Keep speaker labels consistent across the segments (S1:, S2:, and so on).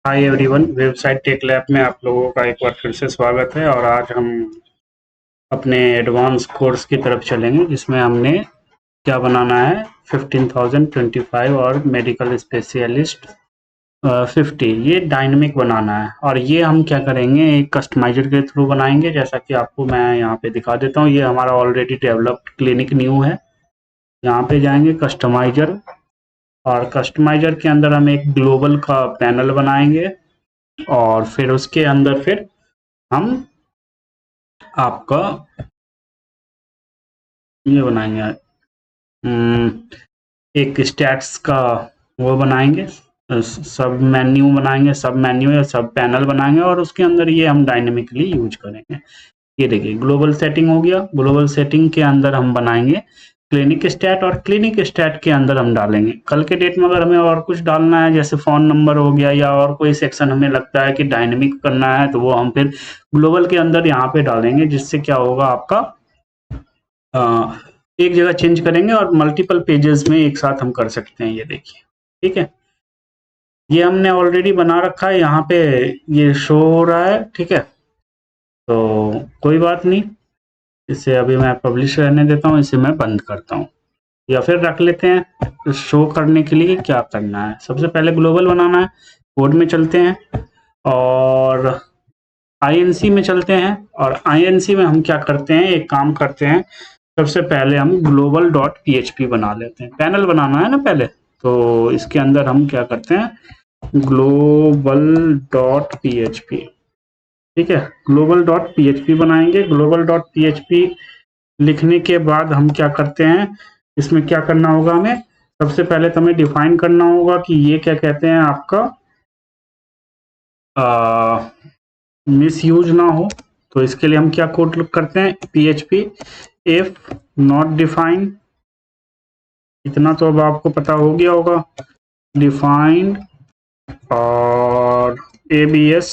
S1: Hi everyone, website tech lab में आप लोगों का एक बार फिर से स्वागत है। और आज हम अपने एडवांस कोर्स की तरफ चलेंगे जिसमें हमने क्या बनाना है 15,025 और मेडिकल स्पेशलिस्ट 50 ये डायनेमिक बनाना है। और ये हम क्या करेंगे, एक कस्टमाइजर के थ्रू बनाएंगे। जैसा कि आपको मैं यहाँ पे दिखा देता हूँ, ये हमारा ऑलरेडी डेवलप्ड क्लिनिक न्यू है। यहाँ पे जाएंगे कस्टमाइजर, और कस्टमाइजर के अंदर हम एक ग्लोबल का पैनल बनाएंगे और फिर उसके अंदर फिर हम आपका ये बनाएंगे, एक स्टैट्स का वो बनाएंगे, सब मेन्यू बनाएंगे, सब मेन्यू या सब पैनल बनाएंगे और उसके अंदर ये हम डायनेमिकली यूज करेंगे। ये देखिए ग्लोबल सेटिंग हो गया। ग्लोबल सेटिंग के अंदर हम बनाएंगे क्लिनिक स्टैट, और क्लिनिक स्टैट के अंदर हम डालेंगे कल के डेट में अगर हमें और कुछ डालना है, जैसे फोन नंबर हो गया या और कोई सेक्शन हमें लगता है कि डायनेमिक करना है, तो वो हम फिर ग्लोबल के अंदर यहाँ पे डालेंगे। जिससे क्या होगा, आपका एक जगह चेंज करेंगे और मल्टीपल पेजेस में एक साथ हम कर सकते हैं। ये देखिए, ठीक है, ये हमने ऑलरेडी बना रखा है, यहाँ पे ये शो हो रहा है। ठीक है, तो कोई बात नहीं, इसे अभी मैं पब्लिश रहने देता हूँ, इसे मैं बंद करता हूँ या फिर रख लेते हैं। शो करने के लिए क्या करना है, सबसे पहले ग्लोबल बनाना है। कोड में चलते हैं और INC में चलते हैं, और INC में हम क्या करते हैं, एक काम करते हैं। सबसे पहले हम global डॉट php बना लेते हैं। पैनल बनाना है ना पहले, तो इसके अंदर हम क्या करते हैं, global डॉट php। ठीक है, global डॉट php बनाएंगे। global डॉट php लिखने के बाद हम क्या करते हैं, इसमें क्या करना होगा, हमें सबसे पहले तो हमें डिफाइन करना होगा कि ये क्या कहते हैं, आपका मिस यूज ना हो। तो इसके लिए हम क्या कोड करते हैं, php if not defined, इतना तो अब आपको पता हो गया होगा, डिफाइंड और abs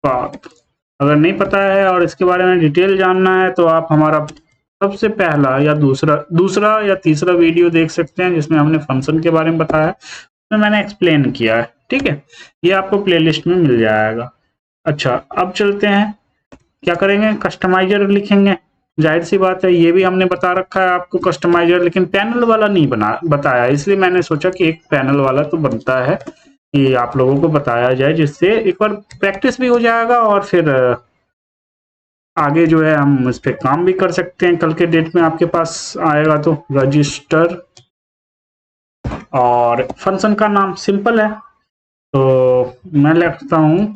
S1: path। अगर नहीं पता है और इसके बारे में डिटेल जानना है तो आप हमारा सबसे पहला या दूसरा या तीसरा वीडियो देख सकते हैं, जिसमें हमने फंक्शन के बारे में बताया, उसमें मैंने एक्सप्लेन किया है। ठीक है, ये आपको प्लेलिस्ट में मिल जाएगा। अच्छा, अब चलते हैं, क्या करेंगे, कस्टमाइजर लिखेंगे। जाहिर सी बात है, ये भी हमने बता रखा है आपको कस्टमाइजर, लेकिन पैनल वाला नहीं बताया, इसलिए मैंने सोचा कि एक पैनल वाला तो बनता है कि आप लोगों को बताया जाए, जिससे एक बार प्रैक्टिस भी हो जाएगा और फिर आगे जो है हम इस पे काम भी कर सकते हैं। कल के डेट में आपके पास आएगा तो रजिस्टर, और फंक्शन का नाम सिंपल है, तो मैं लिखता हूँ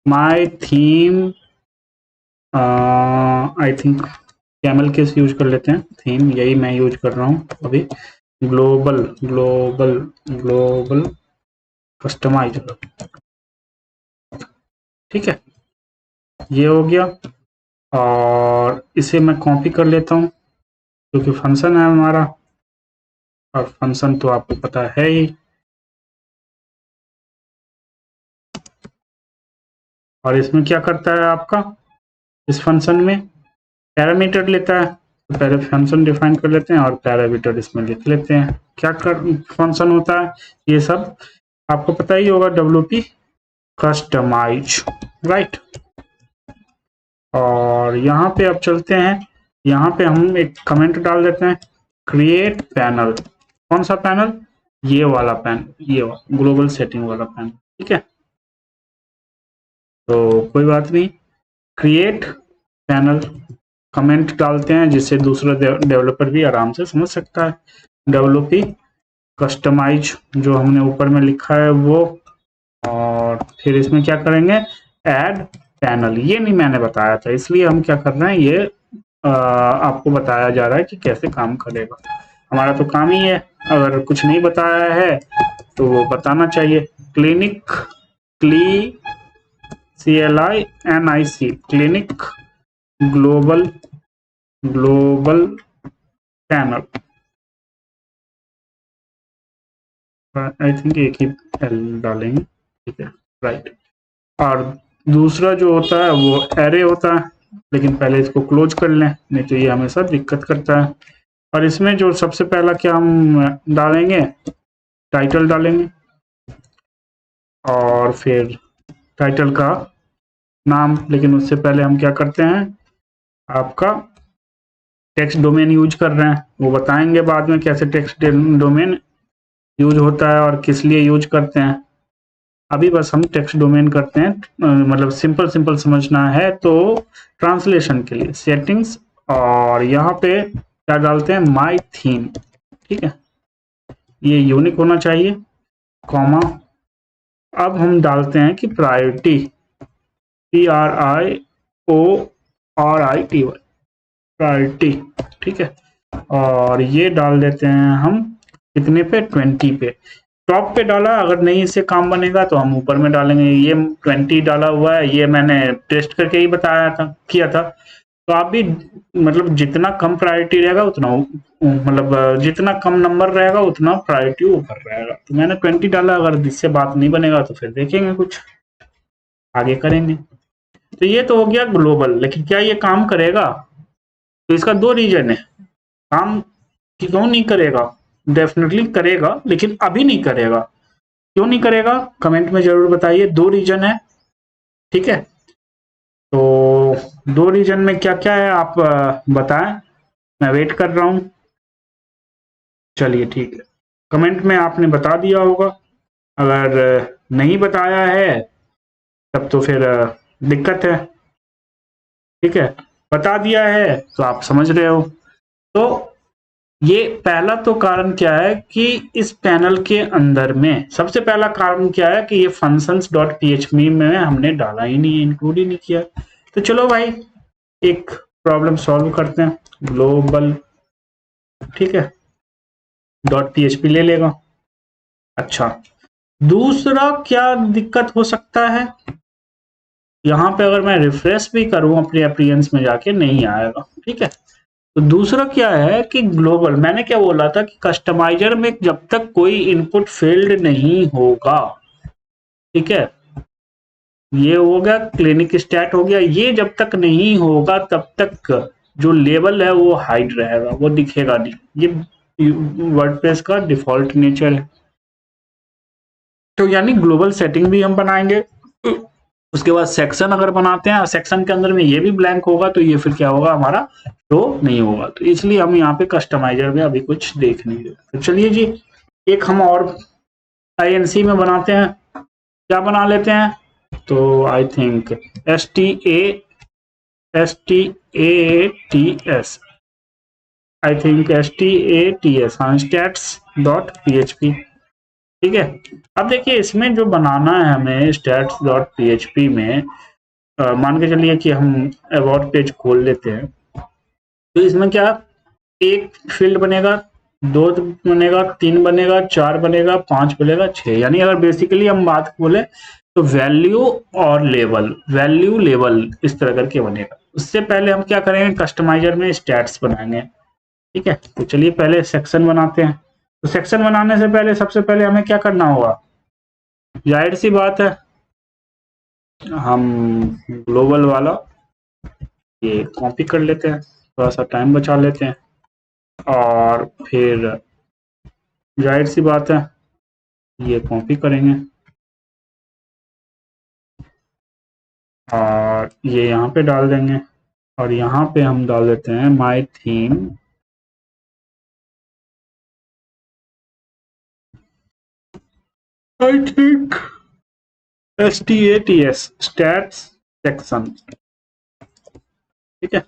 S1: माई theme, I think camel case use कर लेते हैं, थीम यही मैं यूज कर रहा हूँ अभी। ग्लोबल ग्लोबल ग्लोबल कस्टमाइजर, ठीक है, ये हो गया। और इसे मैं कॉपी कर लेता हूँ क्योंकि फंक्शन है हमारा, और फंक्शन तो आपको पता है ही। और इसमें क्या करता है आपका, इस फंक्शन में पैरामीटर लेता है, तो पहले फंक्शन डिफाइन कर लेते हैं और पैरामीटर इसमें लिख लेते हैं। क्या फंक्शन होता है, ये सब आपको पता ही होगा, WP कस्टमाइज, राइट। और यहाँ पे अब चलते हैं, यहाँ पे हम एक कमेंट डाल देते हैं, क्रिएट पैनल। कौन सा पैनल, ये वाला पैनल, ये ग्लोबल सेटिंग वाला पैनल। ठीक है, तो कोई बात नहीं, क्रिएट पैनल कमेंट डालते हैं जिससे दूसरा डेवलपर भी आराम से समझ सकता है। WP कस्टमाइज जो हमने ऊपर में लिखा है वो, और फिर इसमें क्या करेंगे, ऐड पैनल। ये नहीं मैंने बताया था, इसलिए हम क्या कर रहे हैं, ये आपको बताया जा रहा है कि कैसे काम करेगा। हमारा तो काम ही है, अगर कुछ नहीं बताया है तो वो बताना चाहिए। Clinic, CLINIC, clinic global panel, I think एक ही एल डालेंगे, ठीक है, राइट। और दूसरा जो होता है वो एरे होता है, लेकिन पहले इसको क्लोज कर लें, नहीं तो ये हमेशा दिक्कत करता है। और इसमें जो सबसे पहला क्या हम डालेंगे, टाइटल डालेंगे। और फिर टाइटल का नाम, लेकिन उससे पहले हम क्या करते हैं, आपका टेक्स्ट डोमेन यूज कर रहे हैं, वो बताएंगे बाद में कैसे टेक्स्ट डोमेन यूज होता है और किस लिए यूज करते हैं। अभी बस हम टेक्स्ट डोमेन करते हैं, मतलब सिंपल सिंपल समझना है तो ट्रांसलेशन के लिए सेटिंग्स, और यहाँ पे क्या डालते हैं, माई थीम। ठीक है, ये यूनिक होना चाहिए, कॉमा। अब हम डालते हैं कि प्रायोरिटी, PRIORITY, प्रायोरिटी। ठीक है, और ये डाल देते हैं हम कितने पे, 20 पे। टॉप पे डाला, अगर नहीं इससे काम बनेगा तो हम ऊपर में डालेंगे। ये 20 डाला हुआ है, ये मैंने टेस्ट करके ही बताया था, किया था। तो आप भी मतलब जितना कम प्रायोरिटी रहेगा उतना, मतलब जितना कम नंबर रहेगा उतना प्रायोरिटी ऊपर रहेगा। तो मैंने 20 डाला, अगर इससे बात नहीं बनेगा तो फिर देखेंगे, कुछ आगे करेंगे। तो ये तो हो गया ग्लोबल, लेकिन क्या ये काम करेगा? तो इसका दो रीजन है, काम क्यों नहीं करेगा। डेफिनेटली करेगा, लेकिन अभी नहीं करेगा। क्यों नहीं करेगा, कमेंट में जरूर बताइए। दो रीजन है, ठीक है। तो दो रीजन में क्या क्या है आप बताएं, मैं वेट कर रहा हूं। चलिए ठीक है, कमेंट में आपने बता दिया होगा। अगर नहीं बताया है तब तो फिर दिक्कत है। ठीक है, बता दिया है तो आप समझ रहे हो। तो ये पहला तो कारण क्या है कि इस पैनल के अंदर में सबसे पहला कारण क्या है कि ये functions.php में हमने डाला ही नहीं, इंक्लूड ही नहीं किया। तो चलो भाई एक प्रॉब्लम सॉल्व करते हैं, ग्लोबल, ठीक है, .php ले लेगा। अच्छा, दूसरा क्या दिक्कत हो सकता है, यहाँ पे अगर मैं रिफ्रेश भी करूं अपने अप्रियंस में जाके, नहीं आएगा। ठीक है, तो दूसरा क्या है कि ग्लोबल, मैंने क्या बोला था कि कस्टमाइजर में जब तक कोई इनपुट फील्ड नहीं होगा, ठीक है, ये हो गया क्लिनिक स्टैट हो गया, ये जब तक नहीं होगा तब तक जो लेबल है वो हाइड रहेगा, वो दिखेगा नहीं। ये वर्डप्रेस का डिफॉल्ट नेचर है। तो यानी ग्लोबल सेटिंग भी हम बनाएंगे, उसके बाद सेक्शन अगर बनाते हैं, सेक्शन के अंदर में ये भी ब्लैंक होगा, तो ये फिर क्या होगा, हमारा शो नहीं होगा। तो इसलिए हम यहाँ पे कस्टमाइजर में अभी कुछ देख नहीं रहे। तो चलिए जी, एक हम और INC में बनाते हैं, क्या बना लेते हैं, तो I think STATS, I think STATS, हाँ, stats.php। ठीक है, अब देखिए इसमें जो बनाना है हमें stats.php में, मान के चलिए कि हम अबाउट पेज खोल लेते हैं। तो इसमें क्या, एक फील्ड बनेगा, दो बनेगा, तीन बनेगा, चार बनेगा, पांच बनेगा, 6। यानी अगर बेसिकली हम बात बोले तो वैल्यू और लेवल, वैल्यू लेवल इस तरह करके बनेगा। उससे पहले हम क्या करेंगे, कस्टमाइजर में स्टैट्स बनाएंगे। ठीक है, तो चलिए पहले सेक्शन बनाते हैं। तो सेक्शन बनाने से पहले सबसे पहले हमें क्या करना होगा, जाहिर सी बात है, हम ग्लोबल वाला ये कॉपी कर लेते हैं, थोड़ा सा टाइम बचा लेते हैं, और फिर जाहिर सी बात है ये कॉपी करेंगे और ये यहाँ पे डाल देंगे, और यहाँ पे हम डाल देते हैं माई theme, I think STATS, stats section. ठीक है,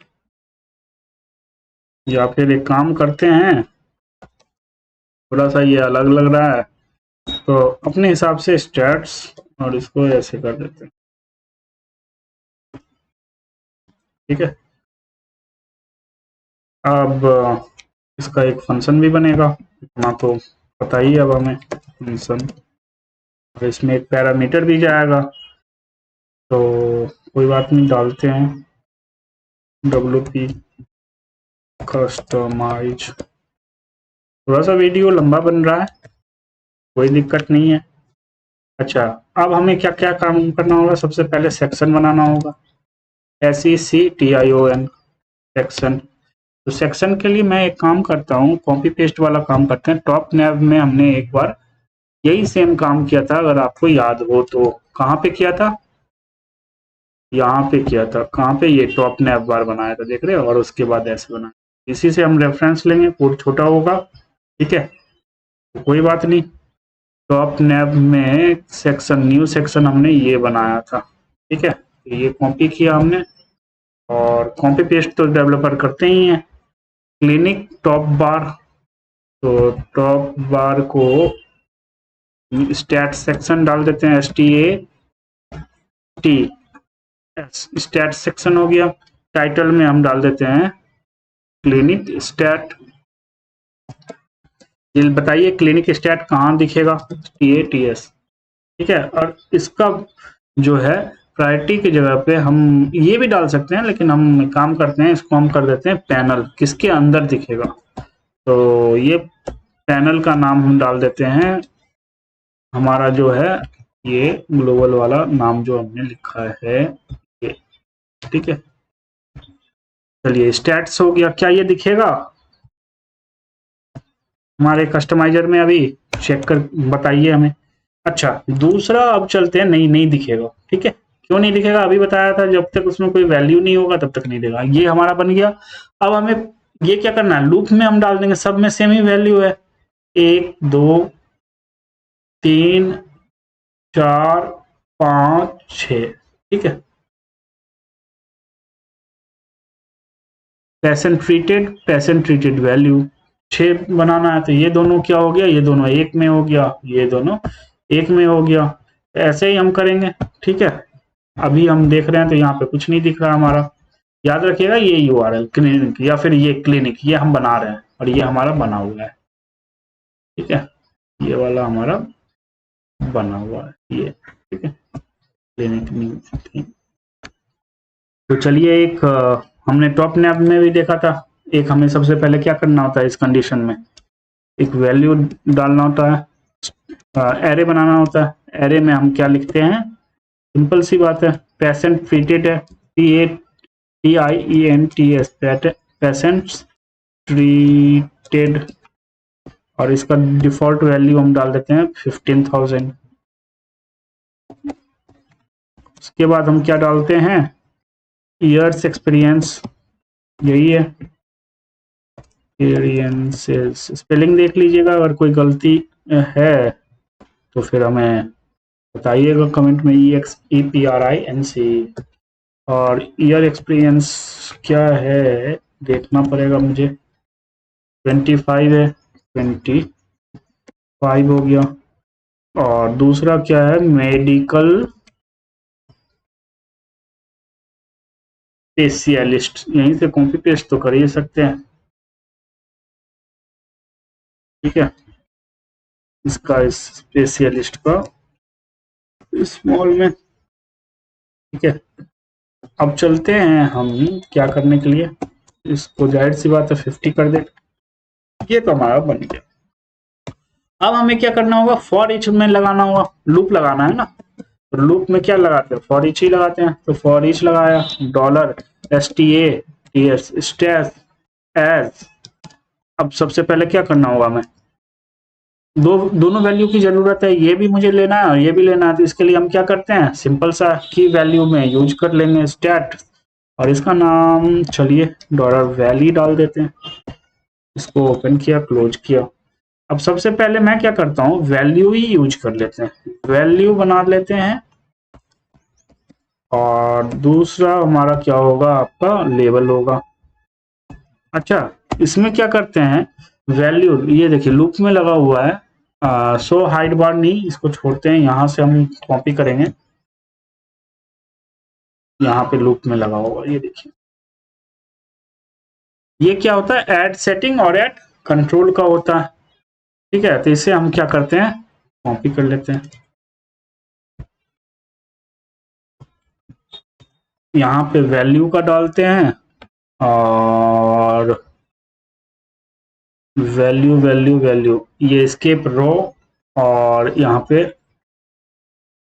S1: या फिर एक काम करते हैं, थोड़ा सा ये अलग लग रहा है तो अपने हिसाब से स्टैट्स, और इसको ऐसे कर देते हैं। ठीक है, अब इसका एक फंक्शन भी बनेगा, इतना तो पता ही है अब हमें, फंक्शन, और इसमें एक पैरामीटर भी जाएगा। तो कोई बात नहीं, डालते हैं WP कस्टमाइज। थोड़ा सा वीडियो लंबा बन रहा है, कोई दिक्कत नहीं है। अच्छा, अब हमें क्या क्या काम करना होगा, सबसे पहले सेक्शन बनाना होगा, SECTION, सेक्शन। तो सेक्शन के लिए मैं एक काम करता हूँ, कॉपी पेस्ट वाला काम करते हैं। टॉप नैब में हमने एक बार यही सेम काम किया था, अगर आपको याद हो तो। कहाँ पे किया था? यहाँ पे किया था। कहाँ पे? ये टॉप नैप बार बनाया था, देख रहे हो, और उसके बाद ऐसे बनाया। इसी से हम रेफरेंस लेंगे, कोड छोटा होगा, ठीक है, तो कोई बात नहीं। टॉप नैप में सेक्शन, न्यू सेक्शन हमने ये बनाया था, ठीक है, तो ये कॉपी किया हमने, और कॉपी पेस्ट तो डेवलपर करते ही हैं। क्लिनिक टॉप बार, तो टॉप बार को स्टैट सेक्शन डाल देते हैं, STAT, स्टैट सेक्शन हो गया। टाइटल में हम डाल देते हैं क्लिनिक स्टैट। ये बताइए क्लिनिक स्टैट कहाँ दिखेगा? TATS, ठीक है। और इसका जो है प्रायोरिटी की जगह पे हम ये भी डाल सकते हैं, लेकिन हम काम करते हैं, इसको हम कर देते हैं पैनल, किसके अंदर दिखेगा। तो ये पैनल का नाम हम डाल देते हैं, हमारा जो है ये ग्लोबल वाला नाम जो हमने लिखा है ये, ठीक है। चलिए स्टैट्स हो गया, क्या ये दिखेगा हमारे कस्टमाइजर में? अभी चेक कर बताइए हमें। अच्छा, दूसरा अब चलते हैं, नहीं दिखेगा, ठीक है। क्यों नहीं दिखेगा? अभी बताया था, जब तक उसमें कोई वैल्यू नहीं होगा तब तक नहीं देगा। ये हमारा बन गया। अब हमें ये क्या करना है, लूप में हम डाल देंगे, सब में सेम ही वैल्यू है, 1 2 3 4 5 6, ठीक है। पैसेंट ट्रीटेड वैल्यू 6 बनाना है, तो ये दोनों क्या हो गया, ये दोनों एक में हो गया, ये दोनों एक में हो गया। ऐसे ही हम करेंगे, ठीक है। अभी हम देख रहे हैं तो यहाँ पे कुछ नहीं दिख रहा हमारा। याद रखिएगा ये URL क्लिनिक या फिर ये क्लिनिक, ये हम बना रहे हैं और ये हमारा बना हुआ है, ठीक है। ये वाला हमारा बना हुआ है ये, ठीक है, क्लिनिक न्यू। तो चलिए एक हमने टॉप नैप में भी देखा था, एक हमें सबसे पहले क्या करना होता है इस कंडीशन में, एक वैल्यू डालना होता है, एरे बनाना होता है। एरे में हम क्या लिखते हैं, सिंपल सी बात है, पेशेंट ट्रीटेड है, PATIENTS, पेशेंट्स ट्रीटेड, और इसका डिफॉल्ट वैल्यू हम डाल देते हैं 15,000। उसके बाद हम क्या डालते हैं, ईयर्स एक्सपीरियंस, यही है एक्सपीरियंसेस। स्पेलिंग देख लीजिएगा, अगर कोई गलती है तो फिर हमें बताइएगा कमेंट में, EXEPRINC। और ईयर एक्सपीरियंस क्या है देखना पड़ेगा मुझे, 25 है, 25 हो गया। और दूसरा क्या है, मेडिकल स्पेशलिस्ट, यहीं से कॉपी पेस्ट तो कर ही सकते हैं, ठीक है। इसका स्पेशलिस्ट का स्मॉल में, ठीक है। अब चलते हैं हम क्या करने के लिए, इसको जाहिर सी बात है 50 कर दे। ये तो हमारा बन गया। अब हमें क्या करना होगा, फॉर ईच में लगाना होगा, लूप लगाना है ना। तो लूप में क्या लगाते हैं, फॉर ईच ही लगाते हैं। तो फॉर ईच लगाया, $STATS स्टेस एज। अब सबसे पहले क्या करना होगा हमें, दोनों वैल्यू की जरूरत है, ये भी मुझे लेना है और ये भी लेना है। तो इसके लिए हम क्या करते हैं, सिंपल सा की वैल्यू में यूज कर लेंगे स्टैट, और इसका नाम चलिए $वैली डाल देते हैं। इसको ओपन किया, क्लोज किया। अब सबसे पहले मैं क्या करता हूँ, वैल्यू ही यूज कर लेते हैं, वैल्यू बना लेते हैं। और दूसरा हमारा क्या होगा, आपका लेबल होगा। अच्छा, इसमें क्या करते हैं, वैल्यू ये देखिए लूप में लगा हुआ है, सो हाइड बार नहीं, इसको छोड़ते हैं, यहां से हम कॉपी करेंगे, यहाँ पे लूप में लगा हुआ, ये देखिए। ये क्या होता है, ऐड सेटिंग और ऐड कंट्रोल का होता है, ठीक है। तो इसे हम क्या करते हैं, कॉपी कर लेते हैं, यहाँ पे वैल्यू का डालते हैं, और वैल्यू वैल्यू वैल्यू, ये एस्केप रो, और यहाँ पे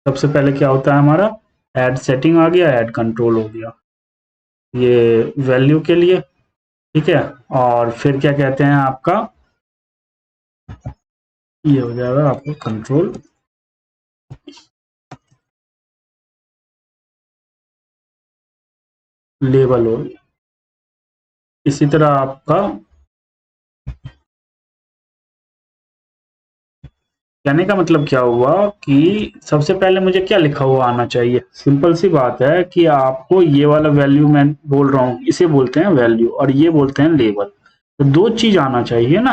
S1: सबसे पहले क्या होता है हमारा, ऐड सेटिंग आ गया, ऐड कंट्रोल हो गया, ये वैल्यू के लिए, ठीक है। और फिर क्या कहते हैं आपका, ये हो जाएगा आपको कंट्रोल लेवल हो। इसी तरह आपका कहने का मतलब क्या हुआ कि सबसे पहले मुझे क्या लिखा हुआ आना चाहिए। सिंपल सी बात है कि आपको ये वाला वैल्यू मैं बोल रहा हूँ, इसे बोलते हैं वैल्यू और ये बोलते हैं लेवल। तो दो चीज आना चाहिए ना,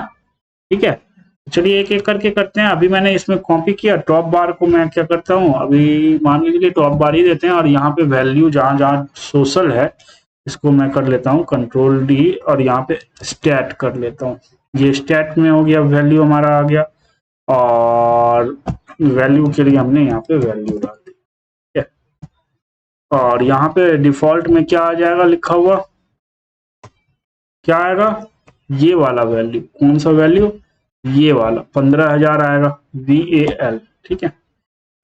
S1: ठीक है। चलिए एक एक करके करते हैं। अभी मैंने इसमें कॉपी किया, टॉप बार को मैं क्या करता हूँ, अभी मान लीजिए टॉप बार ही देते हैं और यहाँ पे वैल्यू जहां जहां सोशल है इसको मैं कर लेता हूँ कंट्रोल डी और यहाँ पे स्टैट कर लेता हूँ। ये स्टैट में हो गया, वैल्यू हमारा आ गया और वैल्यू के लिए हमने यहाँ पे वैल्यू डाल दी, ठीक है। और यहाँ पे डिफॉल्ट में क्या आ जाएगा लिखा हुआ, क्या आएगा, ये वाला वैल्यू। कौन सा वैल्यू, ये वाला 15,000 आएगा VAL, ठीक है।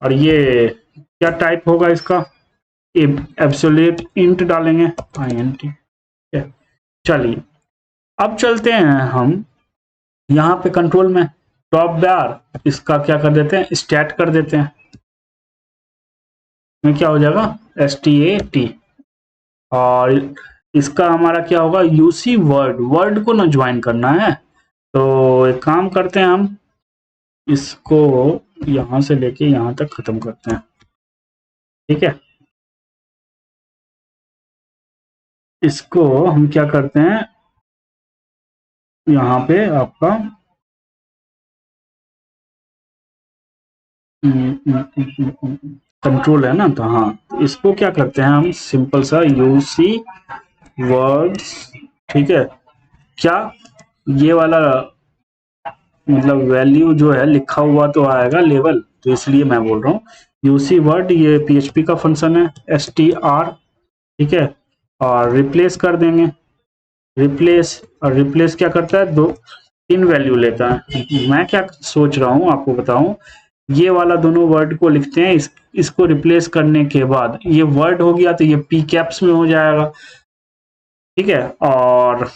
S1: और ये क्या टाइप होगा इसका, एब्सोल्यूट इंट डालेंगे INT, ठीक है। चलिए अब चलते हैं हम यहाँ पे कंट्रोल में टॉप बार, इसका क्या कर देते हैं, स्टैट कर देते हैं। में क्या हो जाएगा STAT और इसका हमारा क्या होगा UC वर्ड, वर्ड को ना ज्वाइन करना है। तो एक काम करते हैं हम इसको यहां से लेके यहां तक खत्म करते हैं, ठीक है। इसको हम क्या करते हैं, यहाँ पे आपका कंट्रोल है ना, तो हाँ तो इसको क्या करते हैं हम सिंपल सा UC वर्ड्स, ठीक है। क्या ये वाला मतलब वैल्यू जो है लिखा हुआ तो आएगा लेवल, तो इसलिए मैं बोल रहा हूँ UC वर्ड, ये PHP का फंक्शन है STR, ठीक है। और रिप्लेस कर देंगे, रिप्लेस, और रिप्लेस क्या करता है, दो तीन वैल्यू लेता है। मैं क्या सोच रहा हूँ आपको बताऊं, ये वाला दोनों वर्ड को लिखते हैं, इसको रिप्लेस करने के बाद ये वर्ड हो गया तो ये P कैप्स में हो जाएगा, ठीक है। और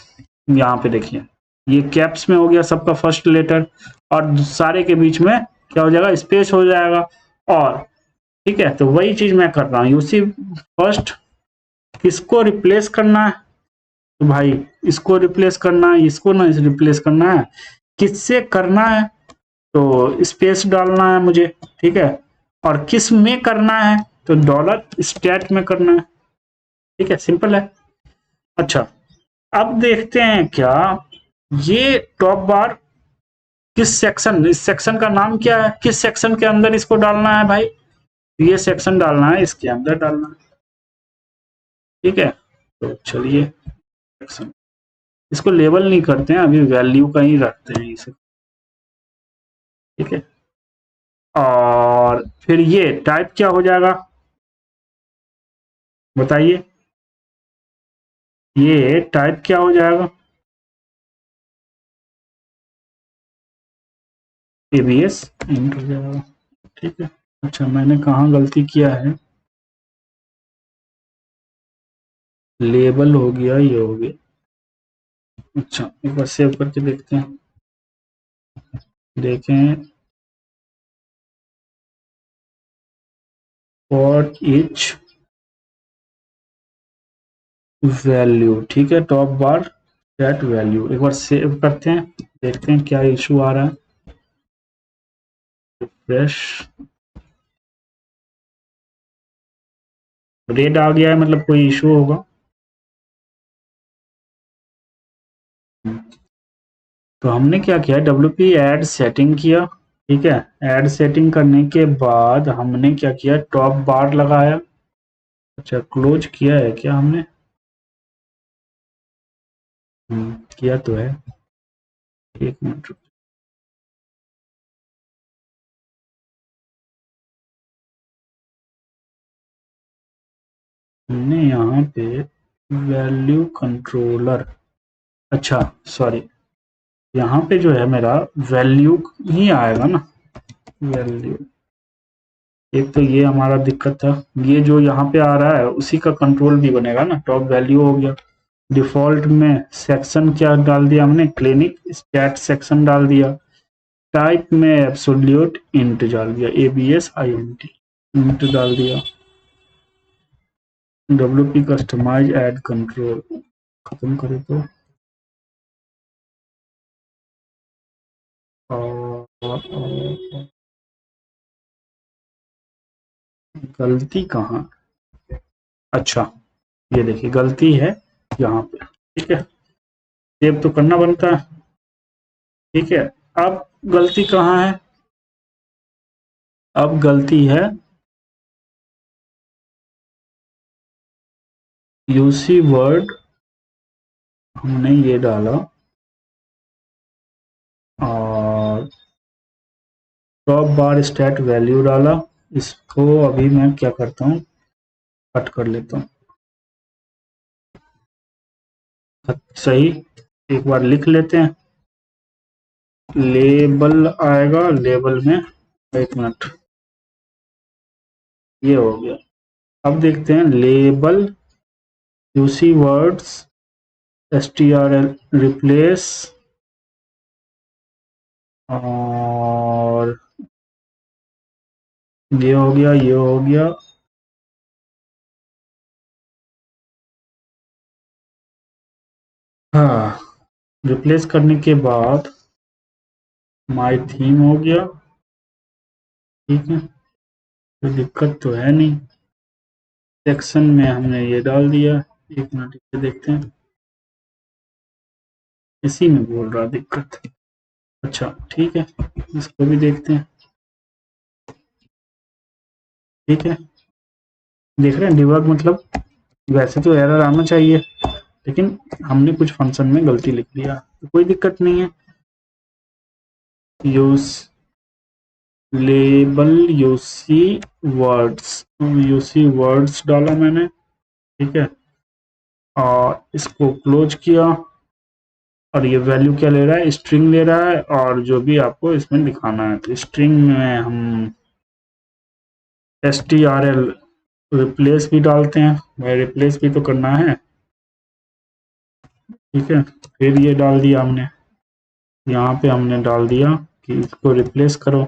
S1: यहाँ पे देखिए ये कैप्स में हो गया सबका फर्स्ट लेटर और सारे के बीच में क्या हो जाएगा, स्पेस हो जाएगा। और ठीक है, तो वही चीज मैं कर रहा हूँ, उसी फर्स्ट किसको रिप्लेस करना है, तो भाई इसको रिप्लेस करना है, इसको ना रिप्लेस करना है, किससे करना है तो स्पेस डालना है मुझे, ठीक है। और किस में करना है तो $स्टैट में करना है, ठीक है, सिंपल है। अच्छा अब देखते हैं क्या ये टॉप बार किस सेक्शन, इस सेक्शन का नाम क्या है, किस सेक्शन के अंदर इसको डालना है भाई, ये सेक्शन डालना है, इसके अंदर डालना है, ठीक है। तो चलिए सेक्शन, इसको लेबल नहीं करते हैं अभी, वैल्यू का ही रखते हैं इसे, ठीक है। और फिर ये टाइप क्या हो जाएगा बताइए, ये टाइप क्या हो जाएगा, ABS इंट हो जाएगा, ठीक है। अच्छा मैंने कहाँ गलती किया है, लेबल हो गया, ये हो गया। अच्छा एक बार सेव करके देखते हैं, देखें व्हाट इज वैल्यू, ठीक है, टॉप बार सेट वैल्यू। एक बार सेव करते हैं, देखते हैं क्या इशू आ रहा है, रिफ्रेश, रेड आ गया है मतलब कोई इशू होगा। तो हमने क्या किया, WP एड सेटिंग किया, ठीक है। एड सेटिंग करने के बाद हमने क्या किया, टॉप बार लगाया। अच्छा क्लोज किया है क्या हमने, किया तो है, एक मिनट। हमने यहाँ पे वैल्यू कंट्रोलर, अच्छा सॉरी, यहाँ पे जो है मेरा वैल्यू ही आएगा ना, वैल्यू। एक तो ये हमारा दिक्कत था, ये जो यहाँ पे आ रहा है उसी का कंट्रोल भी बनेगा ना, टॉप वैल्यू हो गया। डिफॉल्ट में सेक्शन क्या डाल दिया हमने, क्लिनिक स्टैट सेक्शन डाल दिया, टाइप में एब्सोल्यूट इंट डाल दिया, ABSINT इंट डाल दिया। WP कस्टमाइज ऐड कंट्रोल खत्म करे तो और गलती कहाँ, अच्छा ये देखिए गलती है यहाँ पे, ठीक है सेव तो करना बनता है, ठीक है। अब गलती कहाँ है, अब गलती है यूसी वर्ड, हमने ये डाला और टॉप बार स्टैट वैल्यू डाला। इसको अभी मैं क्या करता हूँ, कट कर लेता हूँ। सही, एक बार लिख लेते हैं, लेबल आएगा, लेबल में एक मिनट, ये हो गया। अब देखते हैं label UC words STRL replace और ये हो गया, ये हो गया। हाँ, रिप्लेस करने के बाद माय थीम हो गया, ठीक है कोई दिक्कत तो है नहीं। सेक्शन में हमने ये डाल दिया, एक मिनट इसे देखते हैं, इसी में बोल रहा दिक्कत, अच्छा ठीक है इसको भी देखते हैं, ठीक है देख रहे हैं डिबग, मतलब वैसे तो एरर आना चाहिए लेकिन हमने कुछ फंक्शन में गलती लिख दिया, तो कोई दिक्कत नहीं है। यूज लेबल यूसी वर्ड्स डाला मैंने, ठीक है और इसको क्लोज किया और ये वैल्यू क्या ले रहा है, स्ट्रिंग ले रहा है और जो भी आपको इसमें दिखाना है, तो स्ट्रिंग में हम STRL रिप्लेस भी डालते हैं, भाई रिप्लेस भी तो करना है, ठीक है फिर ये डाल दिया हमने, यहाँ पे हमने डाल दिया कि इसको रिप्लेस करो,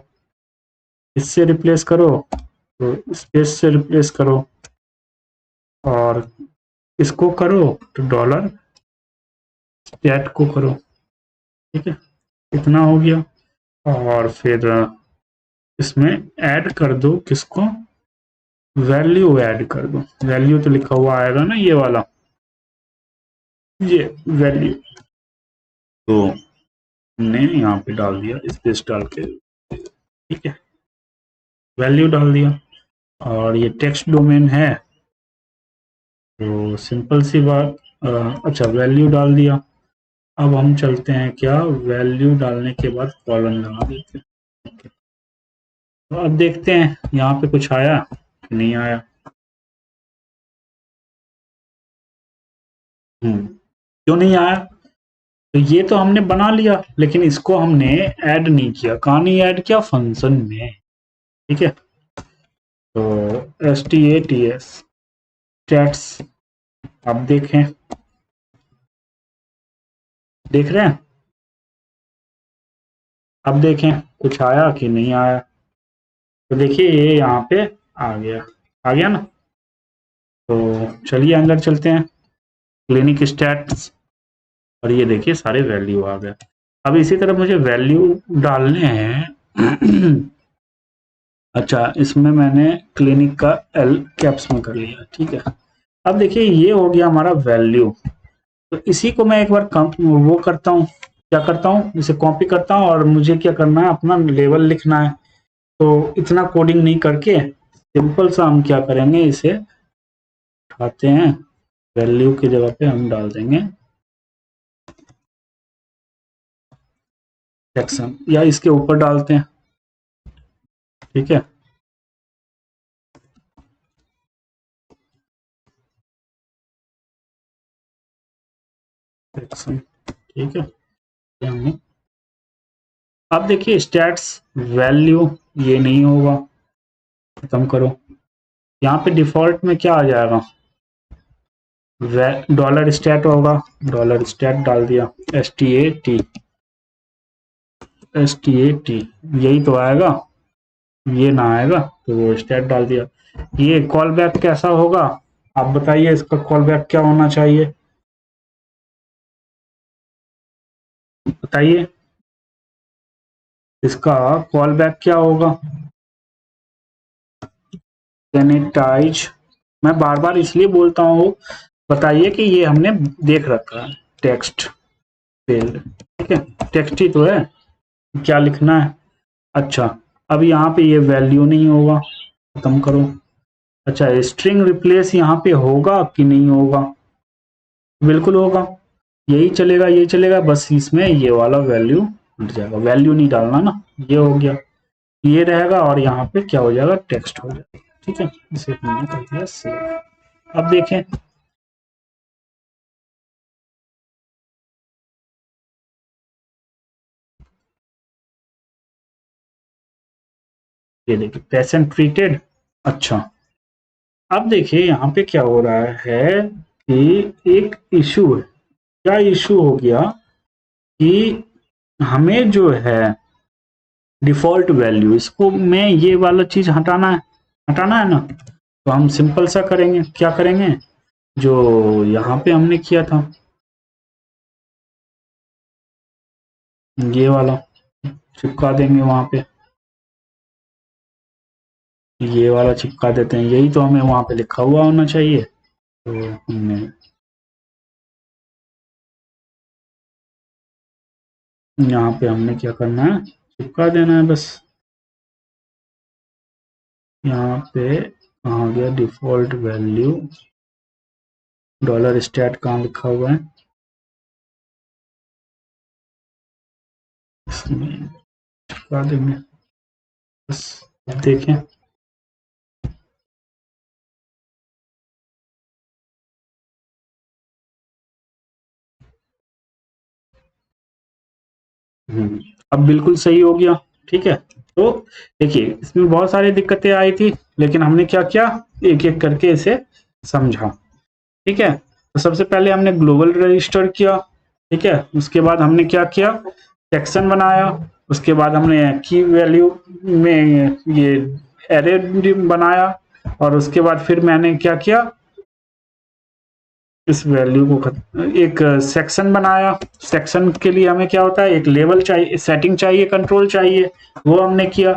S1: इससे रिप्लेस करो तो स्पेस से रिप्लेस करो और इसको करो तो डॉलर स्टैट को करो, ठीक है इतना हो गया। और फिर इसमें ऐड कर दो किसको, वैल्यू ऐड कर दो, वैल्यू तो लिखा हुआ आएगा ना ये वाला, ये वैल्यू तो हमने यहाँ पे डाल दिया स्पेस डाल के, ठीक है वैल्यू डाल दिया। और ये टेक्स्ट डोमेन है तो सिंपल सी बात, अच्छा वैल्यू डाल दिया। अब हम चलते हैं क्या, वैल्यू डालने के बाद कॉलन लगा देते हैं, तो अब देखते हैं यहाँ पे कुछ आया कि नहीं आया। क्यों नहीं आया, तो ये तो हमने बना लिया लेकिन इसको हमने ऐड नहीं किया, कहाँ नहीं ऐड किया, फंक्शन में, ठीक है तो STATS स्टैट्स, आप देखें, देख रहे हैं, अब देखें कुछ आया कि नहीं आया, तो देखिए ये यहाँ पे आ गया ना, तो चलिए अंदर चलते हैं, क्लिनिक स्टैट्स और ये देखिए सारे वैल्यू आ गए। अब इसी तरह मुझे वैल्यू डालने हैं अच्छा इसमें मैंने क्लिनिक का L कैप्स में कर लिया, ठीक है। अब देखिए ये हो गया हमारा वैल्यू, तो इसी को मैं एक बार कम वो करता हूँ, क्या करता हूँ इसे कॉपी करता हूँ और मुझे क्या करना है, अपना लेवल लिखना है, तो इतना कोडिंग नहीं करके सिंपल सा हम क्या करेंगे, इसे उठाते हैं, वैल्यू की जगह पे हम डाल देंगे सेक्शन, या इसके ऊपर डालते हैं, ठीक है सेक्शन, ठीक है। अब देखिए स्टैट्स वैल्यू ये नहीं होगा, खत्म करो, यहाँ पे डिफॉल्ट में क्या आ जाएगा, डॉलर स्टैट होगा, डॉलर स्टैट डाल दिया STAT, STAT यही तो आएगा, ये ना आएगा तो वो स्टैट डाल दिया। ये कॉल बैक कैसा होगा आप बताइए, इसका कॉल बैक क्या होना चाहिए बताइए, इसका कॉल बैक क्या होगा। सैनिटाइज, मैं बार बार इसलिए बोलता हूँ, बताइए कि ये हमने देख रखा है टेक्स्ट फील्ड, ठीक है टेक्स्ट ही तो है, क्या लिखना है। अच्छा अब यहाँ पे ये वैल्यू नहीं होगा, खत्म करो। अच्छा स्ट्रिंग रिप्लेस यहाँ पे होगा कि नहीं होगा, बिल्कुल होगा, यही चलेगा यही चलेगा, बस इसमें ये वाला वैल्यू हट जाएगा, वैल्यू नहीं डालना ना, ये हो गया, ये रहेगा और यहाँ पे क्या हो जाएगा टेक्स्ट हो जाएगा, ठीक है इसे हमने कर दिया सेव। अब देखें ये देखिए पेशेंट ट्रीटेड। अच्छा अब देखिए यहाँ पे क्या हो रहा है कि एक इशू है, क्या इशू हो गया कि हमें जो है डिफॉल्ट वैल्यू इसको में ये वाला चीज हटाना है ना, तो हम सिंपल सा करेंगे, क्या करेंगे जो यहाँ पे हमने किया था ये वाला चिपका देंगे वहां पे, ये वाला चिपका देते हैं, यही तो हमें वहां पे लिखा हुआ होना चाहिए, तो हमने यहाँ पे हमने क्या करना है चिपका देना है बस। यहाँ पे कहाँ गया डिफॉल्ट वैल्यू, डॉलर स्टैट कहाँ लिखा हुआ है, इसमें चिपका देंगे बस। देखें अब बिल्कुल सही हो गया, ठीक है। तो देखिए इसमें बहुत सारी दिक्कतें आई थी, लेकिन हमने क्या किया एक एक करके इसे समझा, ठीक है। तो सबसे पहले हमने ग्लोबल रजिस्टर किया, ठीक है, उसके बाद हमने क्या किया सेक्शन बनाया, उसके बाद हमने की वैल्यू में ये एरे बनाया, और उसके बाद फिर मैंने क्या किया इस वैल्यू को एक सेक्शन बनाया। सेक्शन के लिए हमें क्या होता है एक लेवल चाहिए, सेटिंग चाहिए, कंट्रोल चाहिए, वो हमने किया।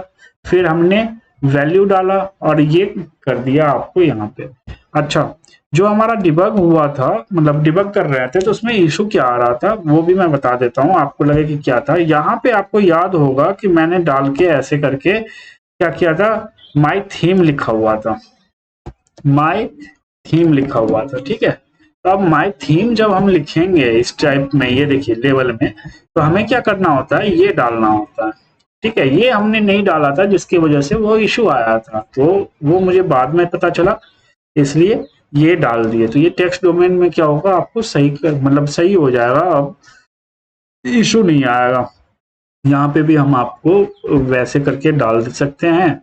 S1: फिर हमने वैल्यू डाला और ये कर दिया आपको यहाँ पे। अच्छा जो हमारा डिबग हुआ था, मतलब डिबग कर रहे थे, तो उसमें इशू क्या आ रहा था वो भी मैं बता देता हूँ, आपको लगे कि क्या था। यहाँ पे आपको याद होगा कि मैंने डाल के ऐसे करके क्या किया था, माई थीम लिखा हुआ था, माई थीम लिखा हुआ था, ठीक है। तो अब माई थीम जब हम लिखेंगे इस टाइप में, ये देखिए लेवल में, तो हमें क्या करना होता है ये डालना होता है, ठीक है। ये हमने नहीं डाला था जिसकी वजह से वो इशू आया था, तो वो मुझे बाद में पता चला, इसलिए ये डाल दिए। तो ये टेक्स्ट डोमेन में क्या होगा आपको सही मतलब सही हो जाएगा, अब इशू नहीं आएगा। यहाँ पे भी हम आपको वैसे करके डाल सकते हैं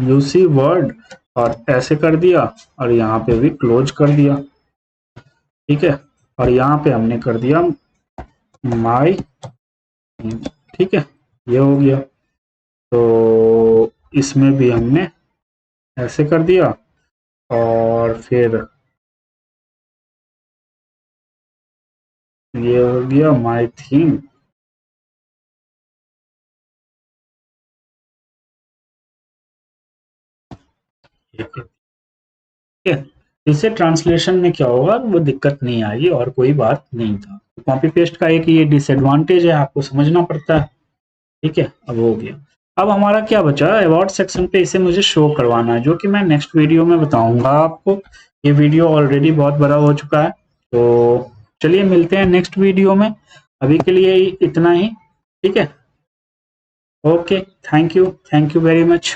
S1: यूसी वर्ड, और ऐसे कर दिया और यहाँ पे भी क्लोज कर दिया, ठीक है। और यहाँ पे हमने कर दिया माई, ठीक है, ये हो गया। तो इसमें भी हमने ऐसे कर दिया और फिर ये हो गया माई थीम, ठीक है। इससे ट्रांसलेशन में क्या होगा वो दिक्कत नहीं आएगी और कोई बात नहीं था। कॉपी पेस्ट का एक ये डिसएडवांटेज है, आपको समझना पड़ता है, ठीक है। अब हो गया। अब हमारा क्या बचा अबाउट सेक्शन पे, इसे मुझे शो करवाना है, जो कि मैं नेक्स्ट वीडियो में बताऊंगा आपको। ये वीडियो ऑलरेडी बहुत बड़ा हो चुका है, तो चलिए मिलते हैं नेक्स्ट वीडियो में। अभी के लिए इतना ही, ठीक है। Okay, thank you very much.